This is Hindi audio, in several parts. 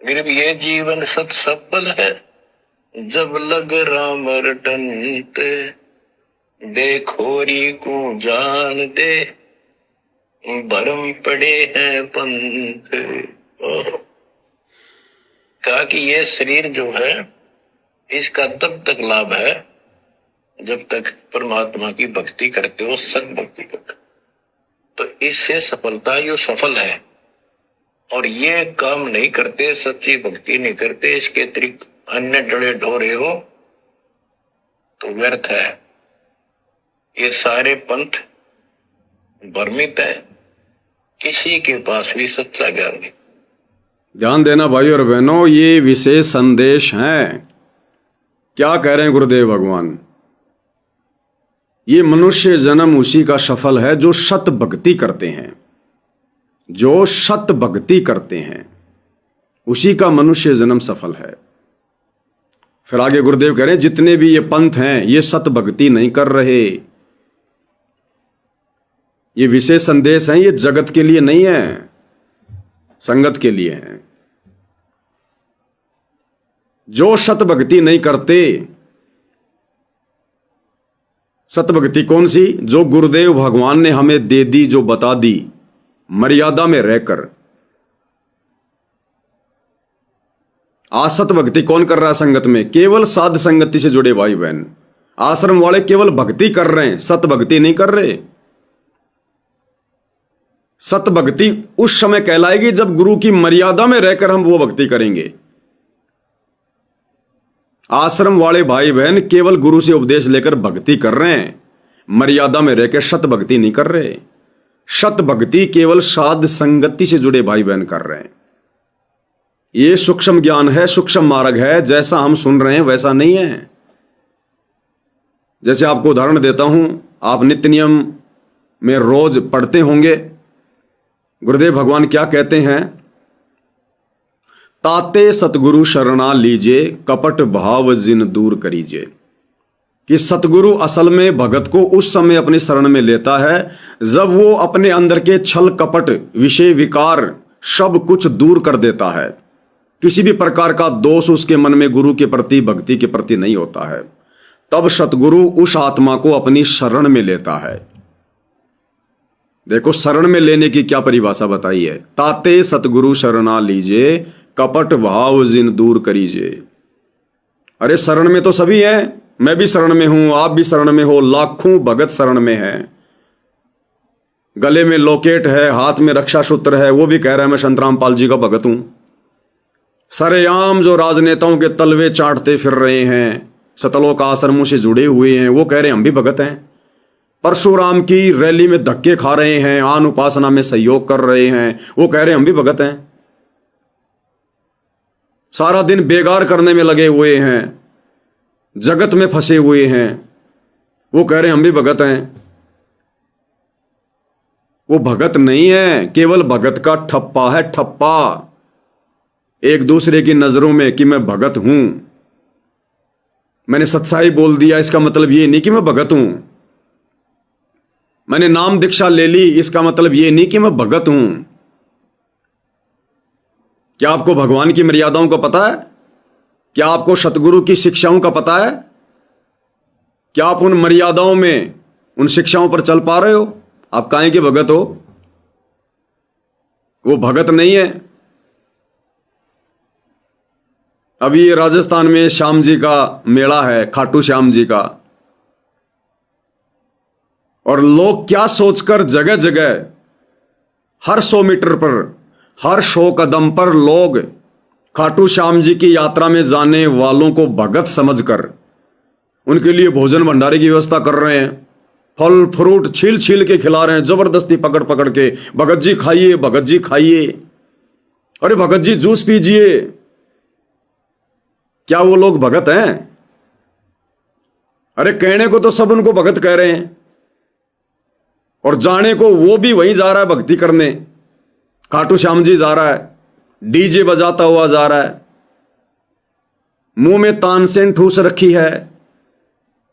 गिरब ये जीवन सत सफल है, जब लग राम रटनते, देखोरी को जान दे, भरम पड़े हैं पंथ। कहा कि ये शरीर जो है इसका तब तक लाभ है जब तक परमात्मा की भक्ति करते हो, सत भक्ति करते हो, तो इससे सफलता यो सफल है। और ये काम नहीं करते, सच्ची भक्ति नहीं करते, इसके अतिरिक्त अन्य डरे ढोरे हो तो व्यर्थ है। ये सारे पंथ भ्रमित है, किसी के पास भी सच्चा ज्ञान नहीं। ध्यान देना भाई और बहनों, ये विशेष संदेश हैं। क्या कह रहे हैं गुरुदेव भगवान? ये मनुष्य जन्म उसी का सफल है जो सत भक्ति करते हैं, जो सत भक्ति करते हैं उसी का मनुष्य जन्म सफल है। फिर आगे गुरुदेव कह रहे हैं जितने भी ये पंथ हैं ये सत भक्ति नहीं कर रहे। ये विशेष संदेश है, ये जगत के लिए नहीं है, संगत के लिए है। जो सत भक्ति नहीं करते, सत भक्ति कौन सी? जो गुरुदेव भगवान ने हमें दे दी, जो बता दी, मर्यादा में रहकर। असत भक्ति कौन कर रहा है संगत में? केवल साध संगति से जुड़े भाई बहन। आश्रम वाले केवल भक्ति कर रहे हैं, सत भक्ति नहीं कर रहे। सत भक्ति उस समय कहलाएगी जब गुरु की मर्यादा में रहकर हम वो भक्ति करेंगे। आश्रम वाले भाई बहन केवल गुरु से उपदेश लेकर भक्ति कर रहे हैं, मर्यादा में रहकर सत भक्ति नहीं कर रहे। सत भक्ति केवल साध संगति से जुड़े भाई बहन कर रहे हैं। ये सूक्ष्म ज्ञान है, सूक्ष्म मार्ग है, जैसा हम सुन रहे हैं वैसा नहीं है। जैसे आपको उदाहरण देता हूं, आप नित्य नियम में रोज पढ़ते होंगे, गुरुदेव भगवान क्या कहते हैं? ताते सतगुरु शरणा लीजिए, कपट भाव जिन दूर करीजिए। कि सतगुरु असल में भगत को उस समय अपनी शरण में लेता है जब वो अपने अंदर के छल कपट विषय विकार सब कुछ दूर कर देता है। किसी भी प्रकार का दोष उसके मन में गुरु के प्रति, भक्ति के प्रति नहीं होता है। तब सतगुरु उस आत्मा को अपनी शरण में लेता है। देखो शरण में लेने की क्या परिभाषा बताई है? ताते सतगुरु शरणा लीजिए, कपट भाव जिन दूर करीजिए। अरे शरण में तो सभी हैं, मैं भी शरण में हूं, आप भी शरण में हो, लाखों भगत शरण में हैं। गले में लॉकेट है, हाथ में रक्षा सूत्र है, वो भी कह रहा है मैं संत रामपाल जी का भगत हूं। सरेआम जो राजनेताओं के तलवे चाटते फिर रहे हैं, सतलोक आश्रमों से जुड़े हुए हैं, वो कह रहे हैं हम भी भगत हैं। परशुराम की रैली में धक्के खा रहे हैं, आन उपासना में सहयोग कर रहे हैं, वो कह रहे हैं हम भी भगत हैं। सारा दिन बेगार करने में लगे हुए हैं, जगत में फंसे हुए हैं, वो कह रहे हैं हम भी भगत हैं। वो भगत नहीं है, केवल भगत का ठप्पा है, ठप्पा। एक दूसरे की नजरों में कि मैं भगत हूं, मैंने सच्चाई बोल दिया, इसका मतलब ये नहीं कि मैं भगत हूं। मैंने नाम दीक्षा ले ली, इसका मतलब ये नहीं कि मैं भगत हूं। क्या आपको भगवान की मर्यादाओं का पता है? क्या आपको सतगुरु की शिक्षाओं का पता है? क्या आप उन मर्यादाओं में, उन शिक्षाओं पर चल पा रहे हो? आप काहे के भगत हो? वो भगत नहीं है। अभी ये राजस्थान में श्याम जी का मेला है, खाटू श्याम जी का, और लोग क्या सोचकर जगह जगह हर 100 मीटर पर, हर 100 कदम पर लोग खाटू श्याम जी की यात्रा में जाने वालों को भगत समझकर उनके लिए भोजन भंडारे की व्यवस्था कर रहे हैं, फल फ्रूट छील छील के खिला रहे हैं, जबरदस्ती पकड़ पकड़ के, भगत जी खाइए, भगत जी खाइए, अरे भगत जी जूस पीजिए। क्या वो लोग भगत हैं? अरे कहने को तो सब उनको भगत कह रहे हैं, और जाने को वो भी वहीं जा रहा है भक्ति करने। खाटू श्याम जी जा रहा है, डीजे बजाता हुआ जा रहा है, मुंह में तानसेन ठूस रखी है,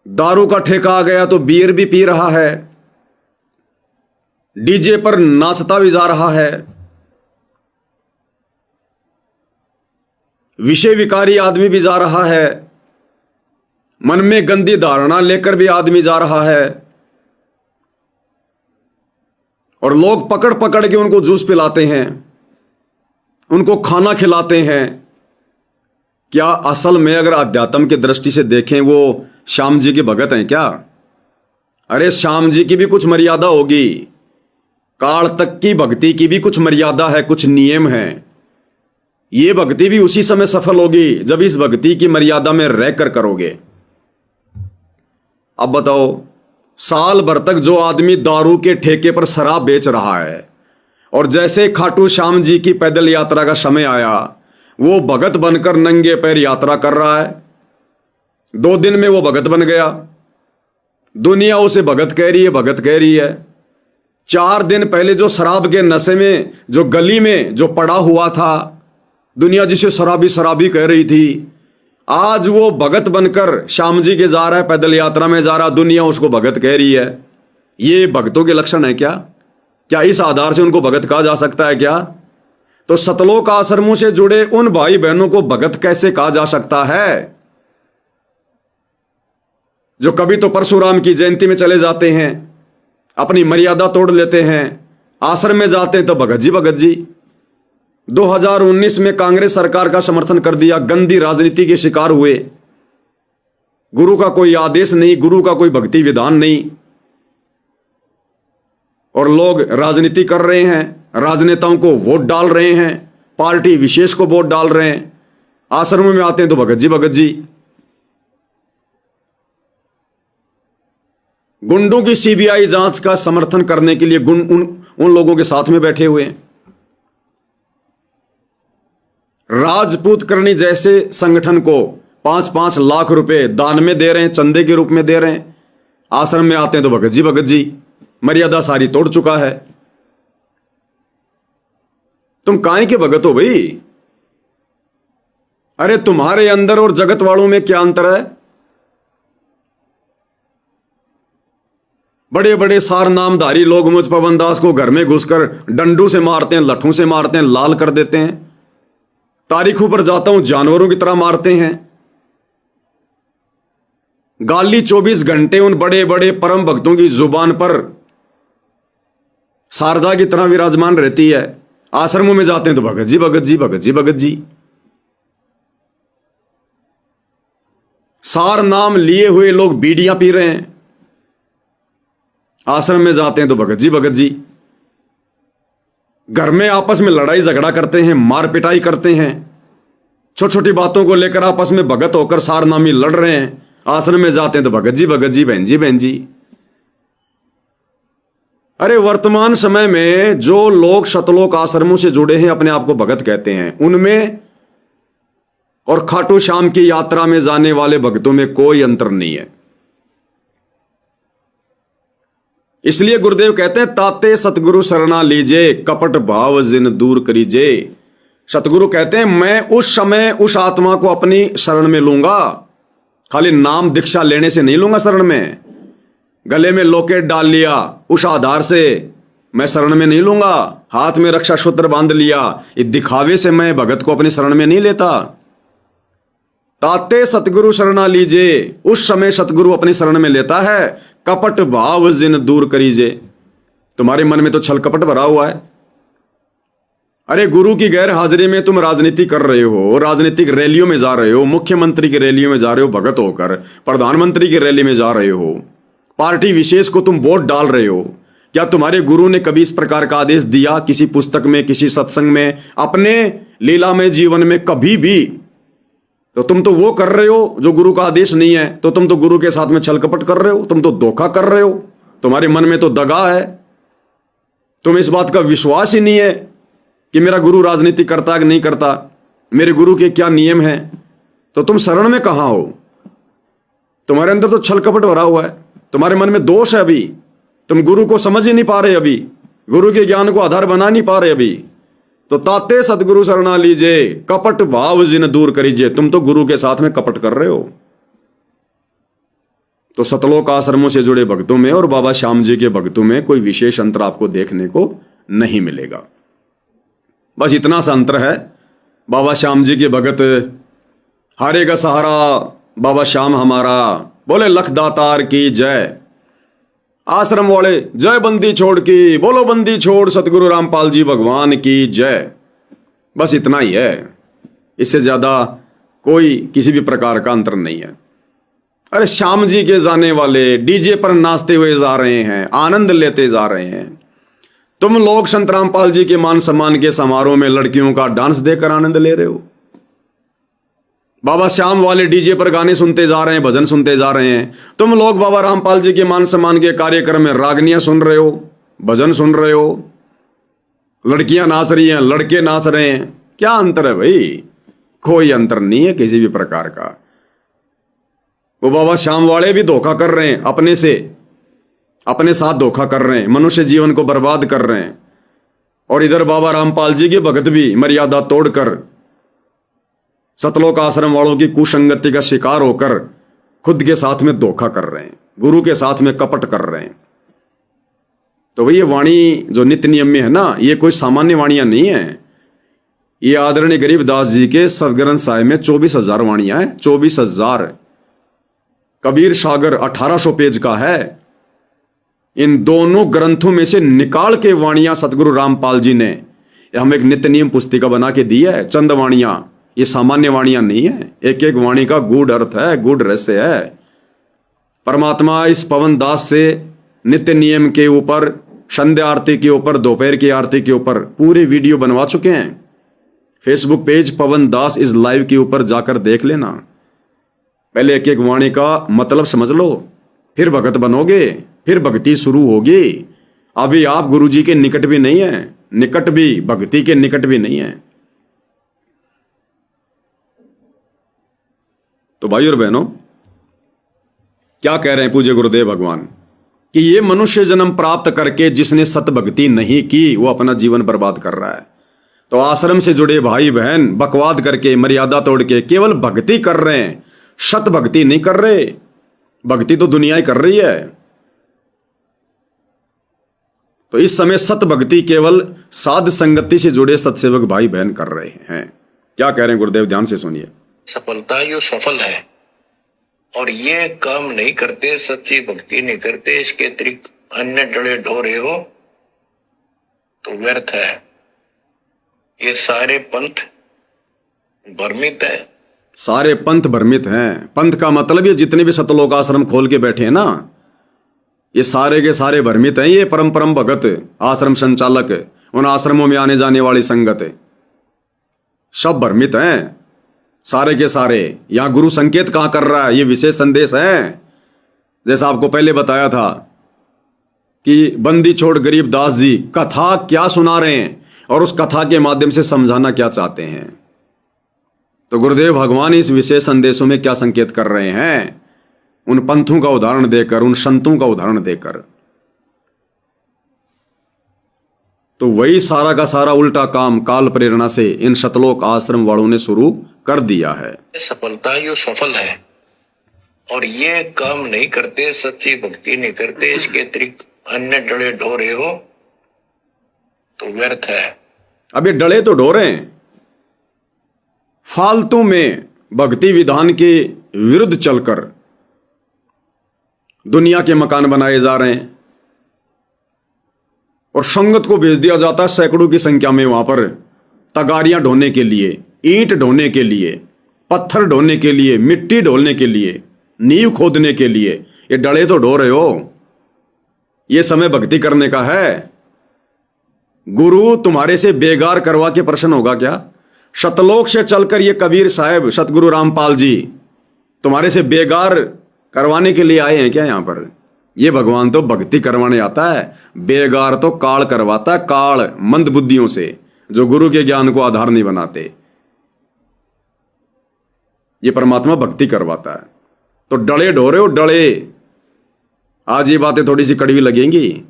दारू का ठेका आ गया तो बियर भी पी रहा है, डीजे पर नाचता भी जा रहा है। विषय विकारी आदमी भी जा रहा है, मन में गंदी धारणा लेकर भी आदमी जा रहा है, और लोग पकड़ पकड़ के उनको जूस पिलाते हैं, उनको खाना खिलाते हैं। क्या असल में अगर अध्यात्म की दृष्टि से देखें वो श्याम जी के भगत हैं क्या? अरे श्याम जी की भी कुछ मर्यादा होगी, काल तक की भक्ति की भी कुछ मर्यादा है, कुछ नियम है। ये भक्ति भी उसी समय सफल होगी जब इस भक्ति की मर्यादा में रहकर करोगे। अब बताओ, साल भर तक जो आदमी दारू के ठेके पर शराब बेच रहा है, और जैसे खाटू श्याम जी की पैदल यात्रा का समय आया, वो भगत बनकर नंगे पैर यात्रा कर रहा है। 2 दिन में वो भगत बन गया, दुनिया उसे भगत कह रही है, भगत कह रही है। 4 दिन पहले जो शराब के नशे में, जो गली में जो पड़ा हुआ था, दुनिया जिसे शराबी शराबी कह रही थी, आज वो भगत बनकर श्याम जी के जा रहा है, पैदल यात्रा में जा रहा, दुनिया उसको भगत कह रही है। ये भक्तों के लक्षण है क्या? क्या इस आधार से उनको भगत कहा जा सकता है क्या? तो सतलोक आश्रमों से जुड़े उन भाई बहनों को भगत कैसे कहा जा सकता है जो कभी तो परशुराम की जयंती में चले जाते हैं, अपनी मर्यादा तोड़ लेते हैं, आश्रम में जाते हैं तो भगत जी भगत जी। 2019 में कांग्रेस सरकार का समर्थन कर दिया, गंदी राजनीति के शिकार हुए, गुरु का कोई आदेश नहीं, गुरु का कोई भक्ति विधान नहीं, और लोग राजनीति कर रहे हैं, राजनेताओं को वोट डाल रहे हैं, पार्टी विशेष को वोट डाल रहे हैं, आश्रमों में आते हैं तो भगत जी भगत जी। गुंडों की सीबीआई जांच का समर्थन करने के लिए उन लोगों के साथ में बैठे हुए हैं। राजपूत करनी जैसे संगठन को 5-5 लाख रुपए दान में दे रहे हैं, चंदे के रूप में दे रहे हैं, आश्रम में आते हैं तो भगत जी भगत जी। मर्यादा सारी तोड़ चुका है। तुम काहे के भगत हो भाई? अरे तुम्हारे अंदर और जगत वालों में क्या अंतर है? बड़े बड़े सार नामधारी लोग मुझ पवन दास को घर में घुसकर डंडू से मारते हैं, लठों से मारते हैं, लाल कर देते हैं। तारीखों पर जाता हूं, जानवरों की तरह मारते हैं। गाली 24 घंटे उन बड़े बड़े परम भक्तों की जुबान पर शारदा की तरह विराजमान रहती है। आश्रमों में जाते हैं तो भगत जी भगत जी, भगत जी भगत जी। सार नाम लिए हुए लोग बीड़ियां पी रहे हैं, आश्रम में जाते हैं तो भगत जी भगत जी। घर में आपस में लड़ाई झगड़ा करते हैं, मार पिटाई करते हैं, छोटी छोटी बातों को लेकर आपस में भगत होकर सारनामी लड़ रहे हैं, आश्रम में जाते हैं तो भगत जी भगत जी, बहन जी बहन जी। अरे वर्तमान समय में जो लोग शतलोक आश्रमों से जुड़े हैं, अपने आप को भगत कहते हैं, उनमें और खाटू श्याम की यात्रा में जाने वाले भक्तों में कोई अंतर नहीं है। इसलिए गुरुदेव कहते हैं, ताते सतगुरु शरणा लीजे, कपट भाव जिन दूर करीजे। सतगुरु कहते हैं, मैं उस समय उस आत्मा को अपनी शरण में लूंगा, खाली नाम दीक्षा लेने से नहीं लूंगा शरण में। गले में लॉकेट डाल लिया, उस आधार से मैं शरण में नहीं लूंगा। हाथ में रक्षा सूत्र बांध लिया, ये दिखावे से मैं भगत को अपनी शरण में नहीं लेता। ताते सतगुरु शरणा लीजे, उस समय सतगुरु अपनी शरण में लेता है। कपट भाव जिन दूर करीजे, तुम्हारे मन में तो छल कपट भरा हुआ है। अरे गुरु की गैर हाजिरी में तुम राजनीति कर रहे हो, राजनीतिक रैलियों में जा रहे हो, मुख्यमंत्री की रैलियों में जा रहे हो भगत होकर, प्रधानमंत्री की रैली में जा रहे हो, पार्टी विशेष को तुम वोट डाल रहे हो। क्या तुम्हारे गुरु ने कभी इस प्रकार का आदेश दिया किसी पुस्तक में, किसी सत्संग में, अपने लीला में, जीवन में कभी भी? तो तुम तो वो कर रहे हो जो गुरु का आदेश नहीं है। तो तुम तो गुरु के साथ में छल कपट कर रहे हो, तुम तो धोखा कर रहे हो, तुम्हारे मन में तो दगा है। तुम इस बात का विश्वास ही नहीं है कि मेरा गुरु राजनीति करता है कि नहीं करता, मेरे गुरु के क्या नियम हैं। तो तुम शरण में कहां हो? तुम्हारे अंदर तो छल कपट भरा हुआ है, तुम्हारे मन में दोष है। अभी तुम गुरु को समझ ही नहीं पा रहे, अभी गुरु के ज्ञान को आधार बना नहीं पा रहे अभी। तो ताते सतगुरु शरणा लीजे, कपट भाव जिन दूर करीजे। तुम तो गुरु के साथ में कपट कर रहे हो। तो सतलोक आश्रमों से जुड़े भक्तों में और बाबा श्याम जी के भक्तों में कोई विशेष अंतर आपको देखने को नहीं मिलेगा। बस इतना सा अंतर है बाबा श्याम जी के भगत, हारे का सहारा बाबा श्याम हमारा, बोले लख दातार की जय। आश्रम वाले जय बंदी छोड़ की, बोलो बंदी छोड़ सतगुरु रामपाल जी भगवान की जय। बस इतना ही है, इससे ज्यादा कोई किसी भी प्रकार का अंतर नहीं है। अरे श्याम जी के जाने वाले डीजे पर नाचते हुए जा रहे हैं, आनंद लेते जा रहे हैं। तुम लोग संत रामपाल जी के मान सम्मान के समारोह में लड़कियों का डांस देकर आनंद ले रहे हो। बाबा श्याम वाले डीजे पर गाने सुनते जा रहे हैं, भजन सुनते जा रहे हैं। तुम लोग बाबा रामपाल जी के मान सम्मान के कार्यक्रम में रागनियां सुन रहे हो, भजन सुन रहे हो, लड़कियां नाच रही हैं, लड़के नाच रहे हैं। क्या अंतर है भाई? कोई अंतर नहीं है किसी भी प्रकार का। वो बाबा श्याम वाले भी धोखा कर रहे हैं, अपने से अपने साथ धोखा कर रहे हैं, मनुष्य जीवन को बर्बाद कर रहे हैं। और इधर बाबा रामपाल जी के भगत भी मर्यादा तोड़कर सतलोक आश्रम वालों की कुसंगति का शिकार होकर खुद के साथ में धोखा कर रहे हैं, गुरु के साथ में कपट कर रहे हैं। तो भाई ये वाणी जो नित्य नियम में है ना, ये कोई सामान्य वाणियां नहीं है। ये आदरणीय गरीबदास जी के सदग्रंथ साहिब में 24,000 वाणियां हैं, 24,000। कबीर सागर 1800 पेज का है। इन दोनों ग्रंथों में से निकाल के वाणियां सतगुरु रामपाल जी ने हमें एक नित्य नियम पुस्तिका बना के दी है। चंद वाणियां, ये सामान्य वाणियां नहीं है। एक एक वाणी का गूढ़ अर्थ है, गूढ़ रहस्य है। परमात्मा इस पवन दास से नित्य नियम के ऊपर, संध्या आरती के ऊपर, दोपहर की आरती के ऊपर पूरे वीडियो बनवा चुके हैं। Facebook page Pawan Das is live के ऊपर जाकर देख लेना। पहले एक एक वाणी का मतलब समझ लो, फिर भगत बनोगे, फिर भक्ति शुरू होगी। अभी आप गुरु जी के निकट भी नहीं है, निकट भी, भक्ति के निकट भी नहीं है। तो भाई और बहनों, क्या कह रहे हैं पूज्य गुरुदेव भगवान कि ये मनुष्य जन्म प्राप्त करके जिसने सत भक्ति नहीं की, वो अपना जीवन बर्बाद कर रहा है। तो आश्रम से जुड़े भाई बहन बकवाद करके, मर्यादा तोड़ के केवल भक्ति कर रहे हैं, सत भक्ति नहीं कर रहे। भक्ति तो दुनिया ही कर रही है। तो इस समय सत भक्ति केवल साध संगति से जुड़े सत्सेवक भाई बहन कर रहे हैं। क्या कह रहे हैं गुरुदेव, ध्यान से सुनिए। सफलता यो सफल है, और ये काम नहीं करते, सच्ची भक्ति नहीं करते, इसके अतिरिक्त अन्य डले ढोरे हो तो व्यर्थ है। ये सारे पंथ भ्रमित है। सारे पंथ भ्रमित हैं। पंथ का मतलब ये जितने भी सतलोक आश्रम खोल के बैठे हैं ना, ये सारे के सारे भ्रमित हैं। ये परम परम भगत, आश्रम संचालक, उन आश्रमों में आने जाने वाली संगत, सब भ्रमित हैं सारे के सारे। यहां गुरु संकेत कहां कर रहा है? ये विशेष संदेश है। जैसा आपको पहले बताया था कि बंदी छोड़ गरीबदास जी कथा क्या सुना रहे हैं और उस कथा के माध्यम से समझाना क्या चाहते हैं। तो गुरुदेव भगवान इस विशेष संदेशों में क्या संकेत कर रहे हैं? उन पंथों का उदाहरण देकर, उन संतों का उदाहरण देकर। तो वही सारा का सारा उल्टा काम काल प्रेरणा से इन सतलोक आश्रम वालों ने शुरू कर दिया है। सफलता यो सफल है, और ये काम नहीं करते, सच्ची भक्ति नहीं करते, इसके अतिरिक्त अन्य डले ढोरे हो तो व्यर्थ है। अब ये डले तो ढोरे हैं, फालतू में भक्ति विधान के विरुद्ध चलकर दुनिया के मकान बनाए जा रहे हैं और संगत को भेज दिया जाता है सैकड़ों की संख्या में वहां पर तगारियां ढोने के लिए, ईंट ढोने के लिए, पत्थर ढोने के लिए, मिट्टी ढोने के लिए, नींव खोदने के लिए। ये डले तो ढो रहे हो। ये समय भक्ति करने का है। गुरु तुम्हारे से बेगार करवा के प्रश्न होगा क्या? सतलोक से चलकर ये कबीर साहब, सतगुरु रामपाल जी तुम्हारे से बेगार करवाने के लिए आए हैं क्या यहां पर? ये भगवान तो भक्ति करवाने आता है, बेगार तो काल करवाता है, काल मंद बुद्धियों से जो गुरु के ज्ञान को आधार नहीं बनाते। ये परमात्मा भक्ति करवाता है। तो डले ढोरे हो, डले। आज ये बातें थोड़ी सी कड़वी लगेंगी,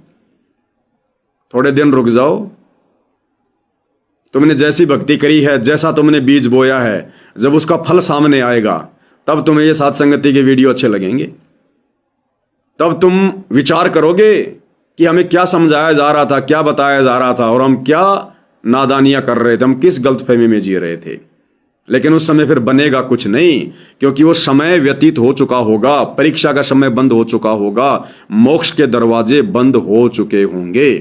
थोड़े दिन रुक जाओ। तुमने जैसी भक्ति करी है, जैसा तुमने बीज बोया है, जब उसका फल सामने आएगा तब तुम्हें ये साथ संगति के वीडियो अच्छे लगेंगे। तब तुम विचार करोगे कि हमें क्या समझाया जा रहा था, क्या बताया जा रहा था, और हम क्या नादानियां कर रहे थे, हम किस गलतफहमी में जी रहे थे। लेकिन उस समय फिर बनेगा कुछ नहीं, क्योंकि वो समय व्यतीत हो चुका होगा, परीक्षा का समय बंद हो चुका होगा, मोक्ष के दरवाजे बंद हो चुके होंगे।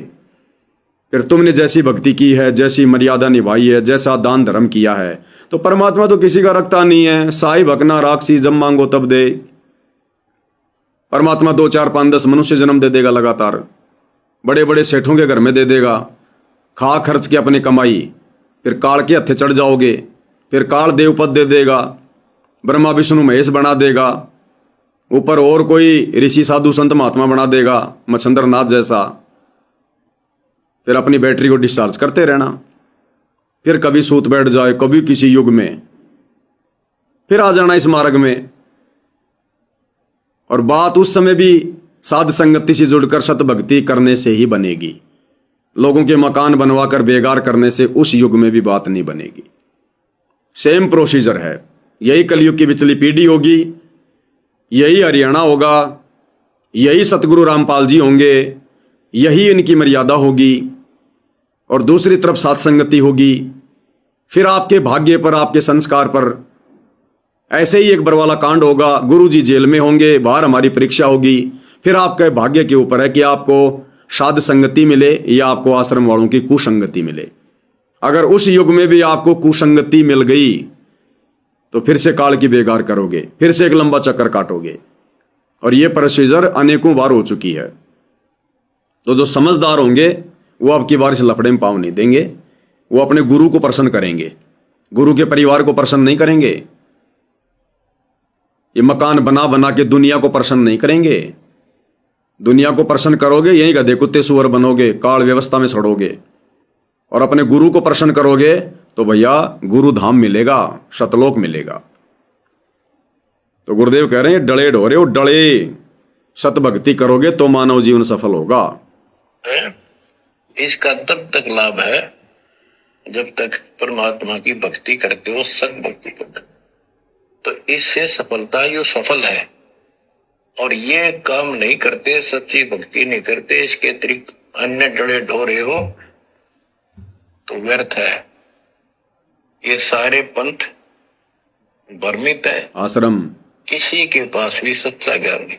फिर तुमने जैसी भक्ति की है, जैसी मर्यादा निभाई है, जैसा दान धर्म किया है, तो परमात्मा तो किसी का रखता नहीं है। साई भकना राक्षसी, जब मांगो तब दे। परमात्मा 2 4 5 10 मनुष्य जन्म दे देगा लगातार, बड़े बड़े सेठों के घर में दे देगा, खा खर्च के अपनी कमाई, फिर काल के हत्थे चढ़ जाओगे, फिर काल देव पद दे देगा, ब्रह्मा विष्णु महेश बना देगा, ऊपर और कोई ऋषि साधु संत महात्मा बना देगा, मच्छंद्र नाथ जैसा। फिर अपनी बैटरी को डिस्चार्ज करते रहना, फिर कभी सूत बैठ जाए, कभी किसी युग में, फिर आ जाना इस मार्ग में। और बात उस समय भी साध संगति से जुड़कर सत भक्ति करने से ही बनेगी। लोगों के मकान बनवाकर बेगार करने से उस युग में भी बात नहीं बनेगी। सेम प्रोसीजर है। यही कलयुग की पिछली पीढ़ी होगी, यही हरियाणा होगा, यही सतगुरु रामपाल जी होंगे, यही इनकी मर्यादा होगी, और दूसरी तरफ साथ संगति होगी। फिर आपके भाग्य पर, आपके संस्कार पर ऐसे ही एक बरवाला कांड होगा, गुरु जी जेल में होंगे, बाहर हमारी परीक्षा होगी। फिर आपके भाग्य के ऊपर है कि आपको साध संगति मिले या आपको आश्रम वालों की कुसंगति मिले। अगर उस युग में भी आपको कुसंगति मिल गई तो फिर से काल की बेगार करोगे, फिर से एक लंबा चक्कर काटोगे। और यह प्रोसीजर अनेकों बार हो चुकी है। तो जो समझदार होंगे वो अब की बार इस लफड़े में पाँव नहीं देंगे। वो अपने गुरु को प्रसन्न करेंगे, गुरु के परिवार को प्रसन्न नहीं करेंगे। ये मकान बना बना के दुनिया को प्रसन्न नहीं करेंगे। दुनिया को प्रसन्न करोगे, यही गधे कुत्ते सुअर बनोगे, काल व्यवस्था में सड़ोगे। और अपने गुरु को प्रसन्न करोगे तो भैया गुरु धाम मिलेगा, शतलोक मिलेगा। तो गुरुदेव कह रहे हैं डले ढोरे हो डले, सत भक्ति करोगे तो मानव जीवन सफल होगा। इसका तब तक लाभ है जब तक परमात्मा की भक्ति करते हो, सत भक्ति करते हो, तो इससे सफलता यो सफल है। और ये काम नहीं करते, सच्ची भक्ति नहीं करते, इसके अतिरिक्त अन्य डले ढोरे हो तो व्यर्थ है। ये सारे पंथ भ्रमित है। आश्रम किसी के पास भी सच्चा ज्ञान नहीं।